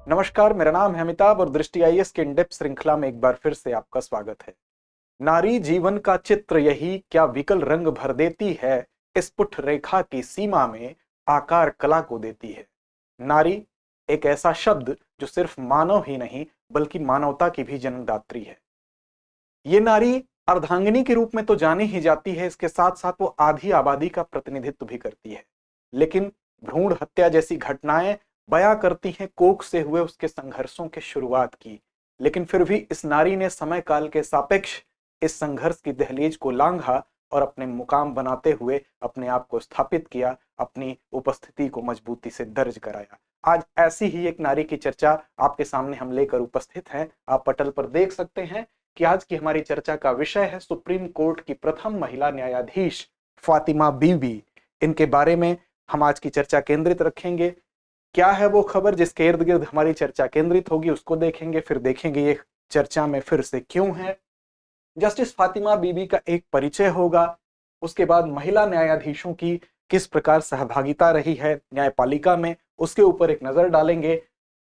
नमस्कार, मेरा नाम है अमिताभ और दृष्टि आईएएस के इन डेप्थ श्रृंखला में एक बार फिर से आपका स्वागत है। नारी जीवन का चित्र यही क्या विकल रंग भर देती है, स्फुट रेखा की सीमा में आकार कला को देती है। नारी एक ऐसा शब्द जो सिर्फ मानव ही नहीं बल्कि मानवता की भी जन्मदात्री है। ये नारी अर्धांगिनी के रूप में तो जानी ही जाती है, इसके साथ साथ वो आधी आबादी का प्रतिनिधित्व भी करती है। लेकिन भ्रूण हत्या जैसी घटनाएं बयां करती हैं कोख से हुए उसके संघर्षों के शुरुआत की। लेकिन फिर भी इस नारी ने समय काल के सापेक्ष इस संघर्ष की दहलीज को लांघा और अपने मुकाम बनाते हुए अपने आप को स्थापित किया, अपनी उपस्थिति को मजबूती से दर्ज कराया। आज ऐसी ही एक नारी की चर्चा आपके सामने हम लेकर उपस्थित हैं। आप पटल पर देख सकते हैं कि आज की हमारी चर्चा का विषय है सुप्रीम कोर्ट की प्रथम महिला न्यायाधीश फातिमा बीबी। इनके बारे में हम आज की चर्चा केंद्रित रखेंगे। क्या है वो खबर जिसके इर्द गिर्द हमारी चर्चा केंद्रित होगी, उसको देखेंगे। फिर देखेंगे ये चर्चा में फिर से क्यों है। जस्टिस फातिमा बीबी का एक परिचय होगा। उसके बाद महिला न्यायाधीशों की किस प्रकार सहभागिता रही है न्यायपालिका में, उसके ऊपर एक नजर डालेंगे।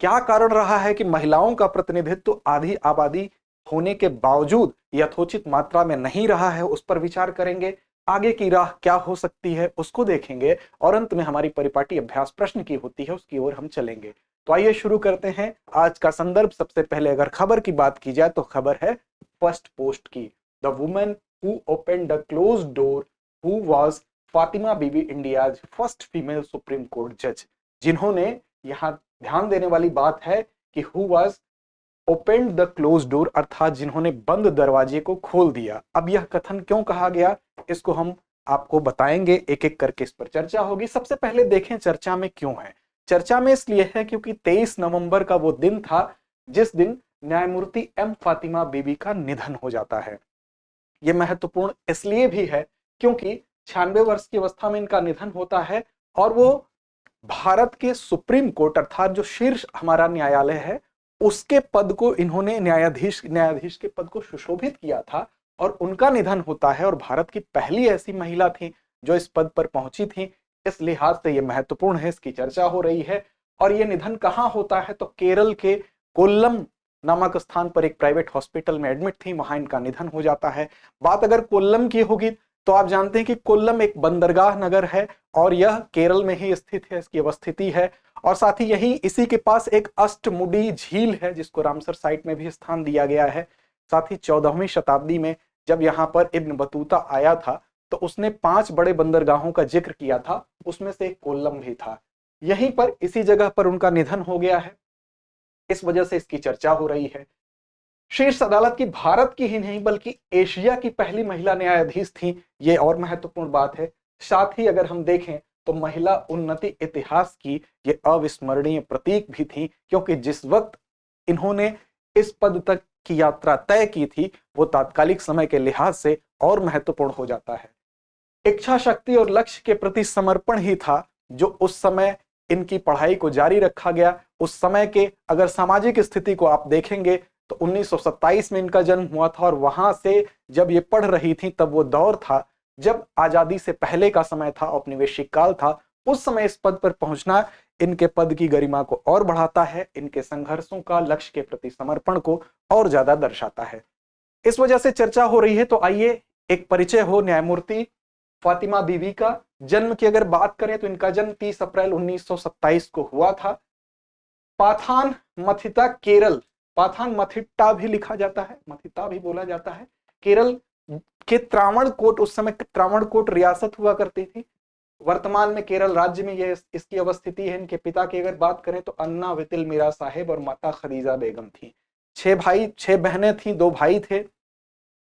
क्या कारण रहा है कि महिलाओं का प्रतिनिधित्व आधी आबादी होने के बावजूद यथोचित मात्रा में नहीं रहा है, उस पर विचार करेंगे। आगे की राह क्या हो सकती है उसको देखेंगे और अंत में हमारी परिपाटी अभ्यास प्रश्न की होती है, उसकी ओर हम चलेंगे। तो आइए शुरू करते हैं। आज का संदर्भ सबसे पहले अगर खबर की बात की जाए तो खबर है फर्स्ट पोस्ट की। The women who open the close door who was Fatima Bibi, India's first female supreme court जज। जिन्होंने, यहाँ ध्यान देने वाली बात है कि who was opened the close door, अर्थात जिन्होंने बंद दरवाजे को खोल दिया। अब यह कथन क्यों कहा गया इसको हम आपको बताएंगे, एक एक करके इस पर चर्चा होगी। सबसे पहले देखें चर्चा में क्यों है। चर्चा में इसलिए है क्योंकि 23 नवंबर का वो दिन था जिस दिन न्यायमूर्ति एम फातिमा बीबी का निधन हो जाता है। यह महत्वपूर्ण इसलिए भी है क्योंकि 96 वर्ष की अवस्था में इनका निधन होता है और वो भारत के सुप्रीम कोर्ट अर्थात जो शीर्ष हमारा न्यायालय है उसके पद को इन्होंने न्यायाधीश के पद को सुशोभित किया था और उनका निधन होता है। और भारत की पहली ऐसी महिला थी जो इस पद पर पहुंची थी। इस लिहाज से यह महत्वपूर्ण है, इसकी चर्चा हो रही है। और यह निधन कहां होता है तो केरल के कोल्लम नामक स्थान पर एक प्राइवेट हॉस्पिटल में एडमिट थी, वहां इनका निधन हो जाता है। बात अगर कोल्लम की होगी तो आप जानते हैं कि कोल्लम एक बंदरगाह नगर है और यह केरल में ही स्थित है, इसकी अवस्थिति है। और साथ ही यही इसी के पास एक अष्टमुडी झील है जिसको रामसर साइट में भी स्थान दिया गया है। साथ ही 14वीं शताब्दी में जब यहाँ पर इब्न बतूता आया था तो उसने 5 बड़े बंदरगाहों का जिक्र किया था, उसमें से एक कोल्लम भी था। यहीं पर इसी जगह पर उनका निधन हो गया है, इस वजह से इसकी चर्चा हो रही है। शीर्ष अदालत की भारत की ही नहीं बल्कि एशिया की पहली महिला न्यायाधीश थी, ये और महत्वपूर्ण बात है। साथ ही अगर हम देखें तो महिला उन्नति इतिहास की ये अविस्मरणीय प्रतीक भी थी, क्योंकि जिस वक्त इन्होंने इस पद तक की यात्रा तय की थी वो तात्कालिक समय के लिहाज से और महत्वपूर्ण हो जाता है। इच्छा शक्ति और लक्ष्य के प्रति समर्पण ही था जो उस समय इनकी पढ़ाई को जारी रखा गया। उस समय के अगर सामाजिक स्थिति को आप देखेंगे तो 1927 में इनका जन्म हुआ था और वहां से जब ये पढ़ रही थी तब वो दौर था जब आजादी से पहले का समय था, औपनिवेशिक काल था। उस समय इस पद पर पहुंचना इनके पद की गरिमा को और बढ़ाता है, इनके संघर्षों का, लक्ष्य के प्रति समर्पण को और ज्यादा दर्शाता है। इस वजह से चर्चा हो रही है। तो आइए एक परिचय हो न्यायमूर्ति फातिमा बीबी का। जन्म की अगर बात करें तो इनका जन्म 30 अप्रैल 1927 को हुआ था। पाथान मथिता, केरल, पाथान मथिट्टा भी लिखा जाता है, मथिता भी बोला जाता है। केरल के त्रावणकोट, उस समय त्रावणकोट रियासत हुआ करती थी, वर्तमान में केरल राज्य में ये इसकी अवस्थिति है। इनके पिता की अगर बात करें तो अन्ना वितिल मीरा साहेब और माता खदीजा बेगम थी। 6 बहनें थी, 2 भाई थे।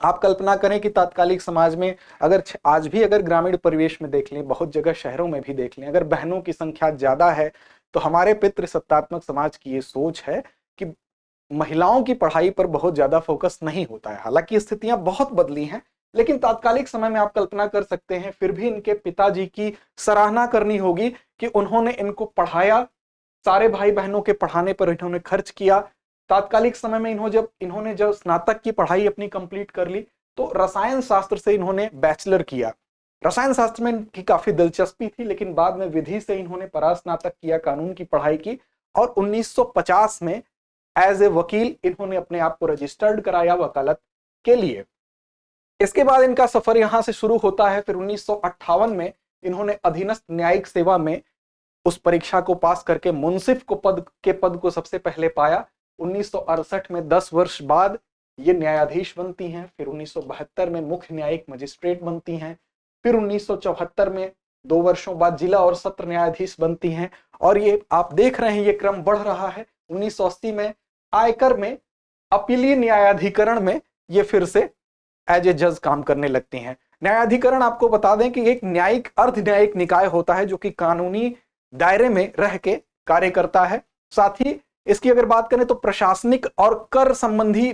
आप कल्पना करें कि तात्कालिक समाज में अगर आज भी अगर ग्रामीण परिवेश में देख लें, बहुत जगह शहरों में भी देख लें, अगर बहनों की संख्या ज्यादा है तो हमारे पितृसत्तात्मक समाज की ये सोच है कि महिलाओं की पढ़ाई पर बहुत ज्यादा फोकस नहीं होता है। हालांकि स्थितियां बहुत बदली हैं, लेकिन तात्कालिक समय में आप कल्पना कर सकते हैं फिर भी इनके पिताजी की सराहना करनी होगी कि उन्होंने इनको पढ़ाया, सारे भाई बहनों के पढ़ाने पर इन्होंने खर्च किया। तात्कालिक समय में इन्होंने जब स्नातक की पढ़ाई अपनी कंप्लीट कर ली तो रसायन शास्त्र से इन्होंने बैचलर किया। रसायन शास्त्र में इनकी काफी दिलचस्पी थी, लेकिन बाद में विधि से इन्होंने परास्नातक किया, कानून की पढ़ाई की और 1950 में एज ए वकील इन्होंने अपने आप को रजिस्टर्ड कराया वकालत के लिए। इसके बाद इनका सफर यहां से शुरू होता है। फिर 1958 में इन्होंने अधीनस्थ न्यायिक सेवा में उस परीक्षा को पास करके मुंसिफ पद को सबसे पहले पाया। 1968 में 10 वर्ष बाद ये न्यायाधीश बनती हैं। फिर 1972 में मुख्य न्यायिक मजिस्ट्रेट बनती हैं। फिर 1974 में 2 वर्षों बाद जिला और सत्र न्यायाधीश बनती हैं। और ये आप देख रहे हैं ये क्रम बढ़ रहा है। 1980 में आयकर में अपीलीय न्यायाधिकरण में ये फिर से एज ए जज काम करने लगती हैं। न्यायाधिकरण आपको बता दें कि एक न्यायिक अर्ध न्यायिक निकाय होता है जो कि कानूनी दायरे में रह के कार्य करता है। साथ ही इसकी अगर बात करें तो प्रशासनिक और कर संबंधी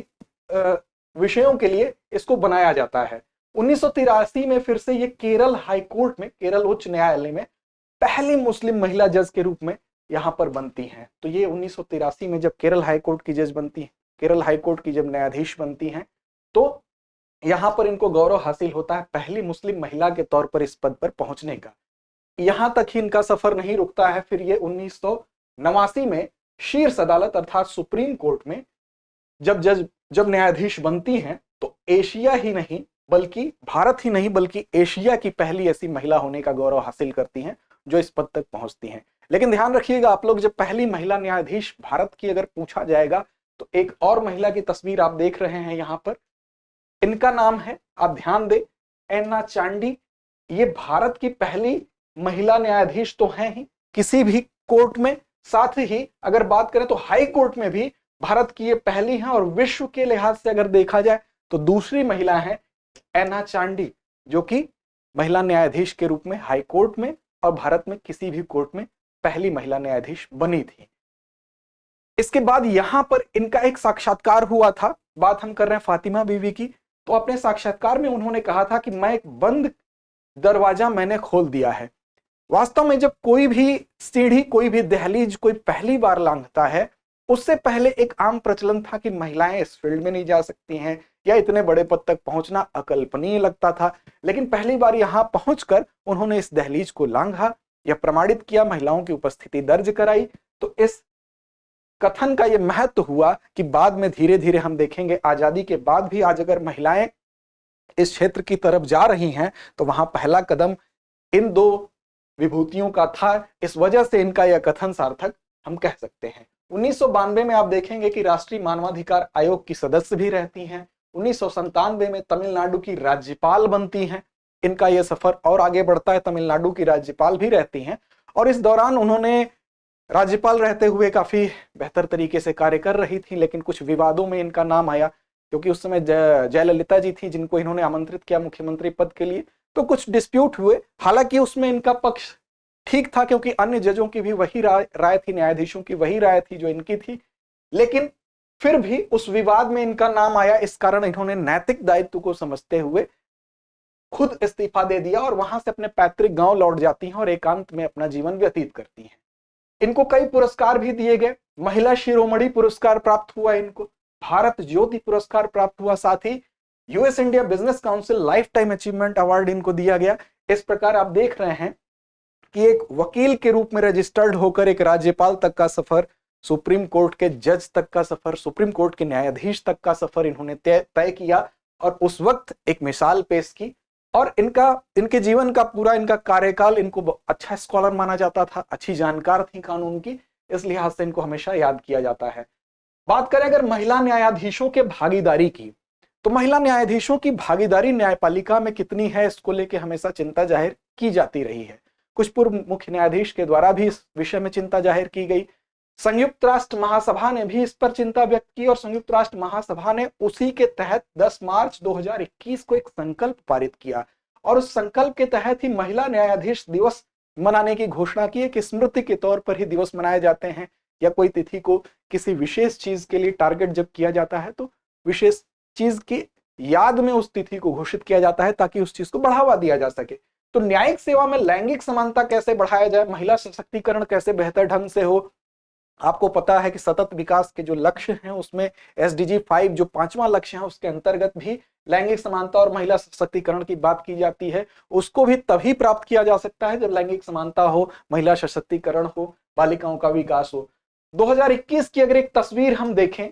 विषयों के लिए इसको बनाया जाता है। 1983 में फिर से ये केरल हाई कोर्ट में, केरल उच्च न्यायालय में पहली मुस्लिम महिला जज के रूप में यहां पर बनती हैं। तो ये 1983 में जब केरल हाई कोर्ट की जज बनती है, केरल हाई कोर्ट की जब न्यायाधीश बनती हैं, तो यहां पर इनको गौरव हासिल होता है पहली मुस्लिम महिला के तौर पर इस पद पर पहुंचने का। यहां तक ही इनका सफर नहीं रुकता है। फिर ये 1989 में शीर्ष अदालत अर्थात सुप्रीम कोर्ट में जब न्यायाधीश बनती हैं तो एशिया ही नहीं बल्कि भारत ही नहीं बल्कि एशिया की पहली ऐसी महिला होने का गौरव हासिल करती हैं जो इस पद तक पहुंचती हैं। लेकिन ध्यान रखिएगा आप लोग, जब पहली महिला न्यायाधीश भारत की अगर पूछा जाएगा तो एक और महिला की तस्वीर आप देख रहे हैं यहां पर। इनका नाम है, आप ध्यान दें, एन्ना चांडी। ये भारत की पहली महिला न्यायाधीश तो हैं ही किसी भी कोर्ट में। साथ ही अगर बात करें तो हाई कोर्ट में भी भारत की ये पहली हैं। और विश्व के लिहाज से अगर देखा जाए तो दूसरी महिला है एन्ना चांडी, जो कि महिला न्यायाधीश के रूप में हाई कोर्ट में और भारत में किसी भी कोर्ट में पहली महिला न्यायाधीश बनी थी। इसके बाद यहां पर इनका एक साक्षात्कार हुआ था। बात हम कर रहे हैं फातिमा बीवी की। तो अपने साक्षात्कार में उन्होंने कहा था कि मैं एक बंद दरवाजा मैंने खोल दिया है। वास्तव में जब कोई भी सीढ़ी, कोई भी दहलीज कोई पहली बार लांघता है, उससे पहले एक आम प्रचलन था कि महिलाएं इस फील्ड में नहीं जा सकती हैं या इतने बड़े पद तक पहुंचना अकल्पनीय लगता था। लेकिन पहली बार यहां पहुंचकर उन्होंने इस दहलीज को लांघा या प्रमाणित किया, महिलाओं की उपस्थिति दर्ज कराई। तो इस कथन का यह महत्व हुआ कि बाद में धीरे धीरे हम देखेंगे आजादी के बाद भी आज अगर महिलाएं इस क्षेत्र की तरफ जा रही हैं तो वहां पहला कदम इन दो विभूतियों का था। इस वजह से इनका यह कथन सार्थक हम कह सकते हैं। 1992 में आप देखेंगे कि राष्ट्रीय मानवाधिकार आयोग की सदस्य भी रहती हैं। 1997 में तमिलनाडु की राज्यपाल बनती हैं। इनका यह सफर और आगे बढ़ता है, तमिलनाडु की राज्यपाल भी रहती हैं। और इस दौरान उन्होंने राज्यपाल रहते हुए काफी बेहतर तरीके से कार्य कर रही थी। लेकिन कुछ विवादों में इनका नाम आया, क्योंकि उस समय जयललिता जी थी जिनको इन्होंने आमंत्रित किया मुख्यमंत्री पद के लिए। तो कुछ डिस्प्यूट हुए। हालांकि उसमें इनका पक्ष ठीक था, क्योंकि अन्य जजों की भी वही राय थी, न्यायाधीशों की वही राय थी जो इनकी थी। लेकिन फिर भी उस विवाद में इनका नाम आया। इस कारण इन्होंने नैतिक दायित्व को समझते हुए खुद इस्तीफा दे दिया और वहां से अपने पैतृक गांव लौट जाती हैं और एकांत में अपना जीवन व्यतीत करती हैं। इनको कई पुरस्कार भी दिए गए। महिला शिरोमणि पुरस्कार प्राप्त हुआ इनको, भारत ज्योति पुरस्कार प्राप्त हुआ, साथ ही US India business council life time achievement award इनको दिया गया। इस प्रकार आप देख रहे हैं कि एक वकील के रूप में रजिस्टर्ड होकर एक राज्यपाल तक का सफर, सुप्रीम कोर्ट के जज तक का सफर, सुप्रीम कोर्ट के न्यायाधीश तक का सफर इन्होंने तय किया और उस वक्त एक मिसाल पेश की। और इनके जीवन का पूरा इनका कार्यकाल, इनको अच्छा स्कॉलर माना जाता था, अच्छी जानकार थी कानून की, इस लिहाज से इनको हमेशा याद किया जाता है। बात करें अगर महिला न्यायाधीशों के भागीदारी की, तो महिला न्यायाधीशों की भागीदारी न्यायपालिका में कितनी है इसको लेकर हमेशा चिंता जाहिर की जाती रही है। कुछ पूर्व मुख्य न्यायाधीश के द्वारा भी इस विषय में चिंता जाहिर की गई। संयुक्त राष्ट्र महासभा ने भी इस पर चिंता व्यक्त की और संयुक्त राष्ट्र महासभा ने उसी के तहत 10 मार्च 2021 को एक संकल्प पारित किया और उस संकल्प के तहत ही महिला न्यायाधीश दिवस मनाने की घोषणा की है कि स्मृति के तौर पर ही दिवस मनाए जाते हैं, या कोई तिथि को किसी विशेष चीज के लिए टारगेट जब किया जाता है तो विशेष चीज की याद में उस तिथि को घोषित किया जाता है ताकि उस चीज को बढ़ावा दिया जा सके। तो न्यायिक सेवा में लैंगिक समानता कैसे बढ़ाया जाए, महिला सशक्तिकरण कैसे बेहतर ढंग से हो। आपको पता है कि सतत विकास के जो लक्ष्य हैं उसमें SDG 5 जो 5वां लक्ष्य है उसके अंतर्गत भी लैंगिक समानता और महिला सशक्तिकरण की बात की जाती है। उसको भी तभी प्राप्त किया जा सकता है जब लैंगिक समानता हो, महिला सशक्तिकरण हो, बालिकाओं का विकास हो। 2021 की अगर एक तस्वीर हम देखें,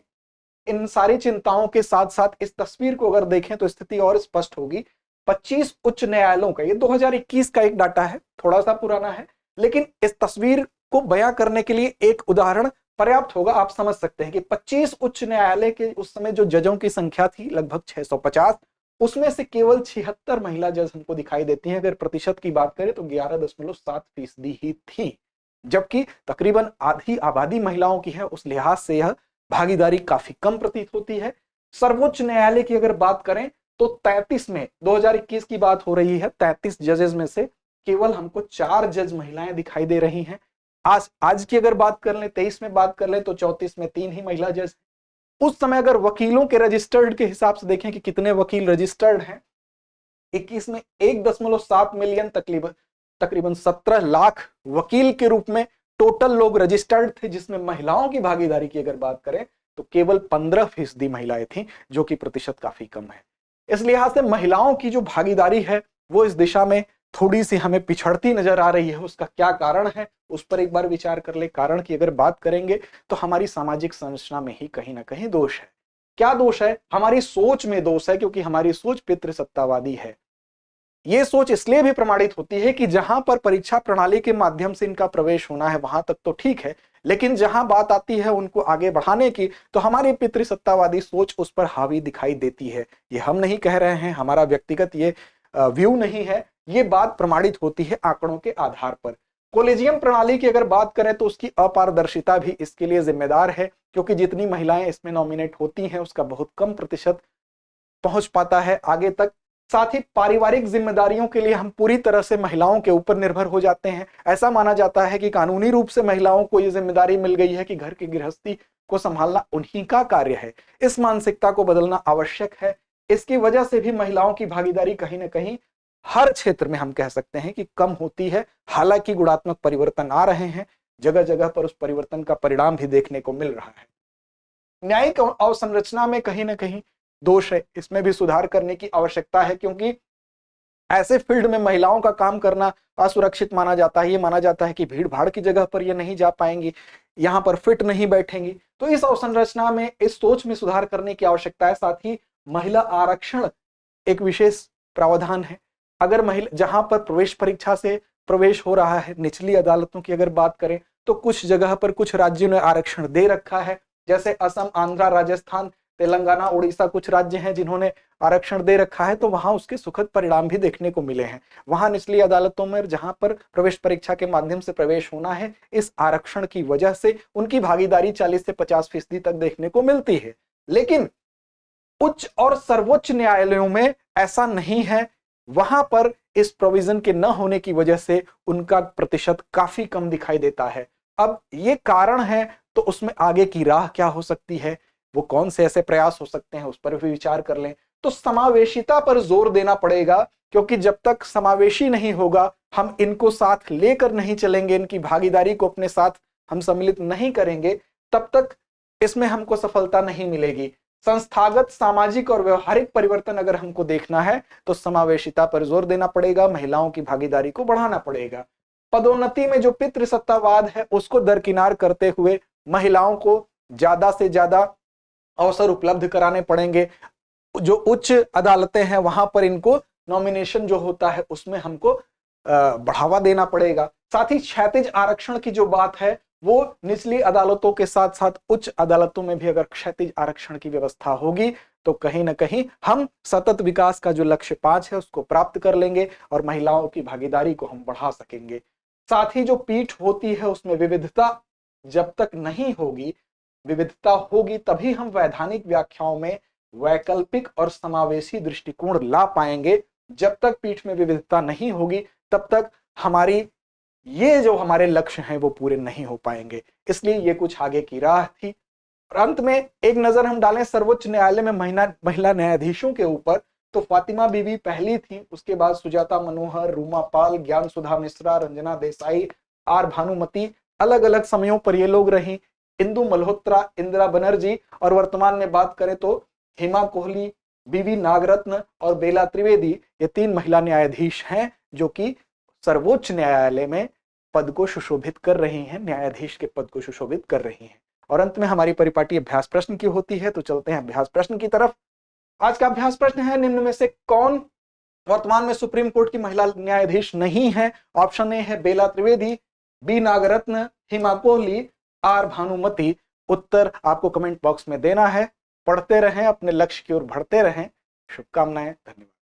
इन सारी चिंताओं के साथ साथ इस तस्वीर को अगर देखें तो स्थिति और स्पष्ट होगी। 25 उच्च न्यायालयों का, ये 2021 का एक डाटा है, थोड़ा सा पुराना है, लेकिन इस तस्वीर को बयां करने के लिए एक उदाहरण पर्याप्त होगा। आप समझ सकते हैं कि 25 उच्च न्यायालय के उस समय जो जजों की संख्या थी लगभग 650, उसमें से केवल 76 महिला जज हमको दिखाई देती हैं। अगर प्रतिशत की बात करें तो 11.7% ही थी, जबकि तकरीबन आधी आबादी महिलाओं की है। उस लिहाज से यह भागीदारी काफी कम प्रतीत होती है। सर्वोच्च न्यायालय की अगर बात करें तो 33 में, 2021 की बात हो रही है, 33 जजेस में से केवल हमको 4 जज महिलाएं दिखाई दे रही हैं। आज की अगर बात कर लें, 23 में बात कर लें तो 34 में 3 ही महिला जज। उस समय अगर वकीलों के रजिस्टर्ड के हिसाब से देखें कि कितने वकील रजिस्टर्ड हैं, 21 में 1.7 मिलियन, तकरीबन 17 लाख वकील के रूप में टोटल लोग रजिस्टर्ड थे, जिसमें महिलाओं की भागीदारी की अगर बात करें तो केवल 15% महिलाएं थीं, जो कि प्रतिशत काफी कम है। इस लिहाज से महिलाओं की जो भागीदारी है वो इस दिशा में थोड़ी सी हमें पिछड़ती नजर आ रही है। उसका क्या कारण है, उस पर एक बार विचार कर ले। कारण की अगर बात करेंगे तो हमारी सामाजिक संरचना में ही कहीं ना कहीं दोष है। क्या दोष है? हमारी सोच में दोष है, क्योंकि हमारी सोच पितृसत्तावादी है। ये सोच इसलिए भी प्रमाणित होती है कि जहां पर परीक्षा प्रणाली के माध्यम से इनका प्रवेश होना है वहां तक तो ठीक है, लेकिन जहां बात आती है उनको आगे बढ़ाने की तो हमारी पितृसत्तावादी सोच उस पर हावी दिखाई देती है। ये हम नहीं कह रहे हैं, हमारा व्यक्तिगत ये व्यू नहीं है, ये बात प्रमाणित होती है आंकड़ों के आधार पर। कॉलेजियम प्रणाली की अगर बात करें तो उसकी अपारदर्शिता भी इसके लिए जिम्मेदार है, क्योंकि जितनी महिलाएं इसमें नॉमिनेट होती हैं उसका बहुत कम प्रतिशत पहुंच पाता है आगे तक। साथ ही पारिवारिक जिम्मेदारियों के लिए हम पूरी तरह से महिलाओं के ऊपर निर्भर हो जाते हैं। ऐसा माना जाता है कि कानूनी रूप से महिलाओं को यह जिम्मेदारी मिल गई है कि घर की गृहस्थी को संभालना उन्हीं का कार्य है। इस मानसिकता को बदलना आवश्यक है। इसकी वजह से भी महिलाओं की भागीदारी कहीं ना कहीं हर क्षेत्र में हम कह सकते हैं कि कम होती है। हालांकि गुणात्मक परिवर्तन आ रहे हैं, जगह जगह पर उस परिवर्तन का परिणाम भी देखने को मिल रहा है। न्यायिक अवसंरचना में कहीं ना कहीं दोष है, इसमें भी सुधार करने की आवश्यकता है, क्योंकि ऐसे फील्ड में महिलाओं का काम करना असुरक्षित माना जाता है। ये माना जाता है कि भीड़ भाड़ की जगह पर ये नहीं जा पाएंगी, यहाँ पर फिट नहीं बैठेंगी। तो इस अवसंरचना में, इस सोच में सुधार करने की आवश्यकता है। साथ ही महिला आरक्षण एक विशेष प्रावधान है। अगर महिला, जहां पर प्रवेश परीक्षा से प्रवेश हो रहा है, निचली अदालतों की अगर बात करें तो कुछ जगह पर कुछ राज्यों ने आरक्षण दे रखा है, जैसे असम, आंध्र, राजस्थान, तेलंगाना, उड़ीसा कुछ राज्य हैं जिन्होंने आरक्षण दे रखा है। तो वहां उसके सुखद परिणाम भी देखने को मिले हैं। वहां निचली अदालतों में जहां पर प्रवेश परीक्षा के माध्यम से प्रवेश होना है, इस आरक्षण की वजह से उनकी भागीदारी 40 से 50% तक देखने को मिलती है। लेकिन उच्च और सर्वोच्च न्यायालयों में ऐसा नहीं है। वहां पर इस प्रोविजन के न होने की वजह से उनका प्रतिशत काफी कम दिखाई देता है। अब ये कारण है, तो उसमें आगे की राह क्या हो सकती है, वो कौन से ऐसे प्रयास हो सकते हैं, उस पर भी विचार कर लें। तो समावेशिता पर जोर देना पड़ेगा, क्योंकि जब तक समावेशी नहीं होगा, हम इनको साथ लेकर नहीं चलेंगे, इनकी भागीदारी को अपने साथ हम सम्मिलित नहीं करेंगे, तब तक इसमें हमको सफलता नहीं मिलेगी। संस्थागत, सामाजिक और व्यवहारिक परिवर्तन अगर हमको देखना है तो समावेशिता पर जोर देना पड़ेगा, महिलाओं की भागीदारी को बढ़ाना पड़ेगा। पदोन्नति में जो पितृसत्तावाद है उसको दरकिनार करते हुए महिलाओं को ज्यादा से ज्यादा अवसर उपलब्ध कराने पड़ेंगे। जो उच्च अदालतें हैं वहां पर इनको नॉमिनेशन जो होता है उसमें हमको बढ़ावा देना पड़ेगा। साथ ही क्षैतिज आरक्षण की जो बात है वो निचली अदालतों के साथ साथ उच्च अदालतों में भी अगर क्षैतिज आरक्षण की व्यवस्था होगी तो कहीं ना कहीं हम सतत विकास का जो लक्ष्य 5 है उसको प्राप्त कर लेंगे और महिलाओं की भागीदारी को हम बढ़ा सकेंगे। साथ ही जो पीठ होती है उसमें विविधता जब तक नहीं होगी, विविधता होगी तभी हम वैधानिक व्याख्याओं में वैकल्पिक और समावेशी दृष्टिकोण ला पाएंगे। जब तक पीठ में विविधता नहीं होगी तब तक हमारी ये जो हमारे लक्ष्य हैं वो पूरे नहीं हो पाएंगे। इसलिए ये कुछ आगे की राह थी। और अंत में एक नजर हम डालें सर्वोच्च न्यायालय में महिला न्यायाधीशों के ऊपर, तो फातिमा बीबी पहली थी, उसके बाद सुजाता मनोहर, रूमा पाल, ज्ञान सुधा मिश्रा, रंजना देसाई, आर भानुमति, अलग अलग समयों पर ये लोग रही। इंदु मल्होत्रा, इंदिरा बनर्जी, और वर्तमान में बात करें तो हेमा कोहली, बीवी नागरत्न और बेला त्रिवेदी, ये 3 महिला न्यायाधीश हैं जो कि सर्वोच्च न्यायालय में पद को सुशोभित कर रही हैं, न्यायाधीश के पद को सुशोभित कर रही हैं। और अंत में हमारी परिपाटी अभ्यास प्रश्न की होती है, तो चलते हैं अभ्यास प्रश्न की तरफ। आज का अभ्यास प्रश्न है, निम्न में से कौन वर्तमान में सुप्रीम कोर्ट की महिला न्यायाधीश नहीं है? ऑप्शन ए है बेला त्रिवेदी, बी नागरत्न, हिमा कोहली, आर भानुमति। उत्तर आपको कमेंट बॉक्स में देना है। पढ़ते रहें, अपने लक्ष्य की ओर बढ़ते रहें। शुभकामनाएं, धन्यवाद।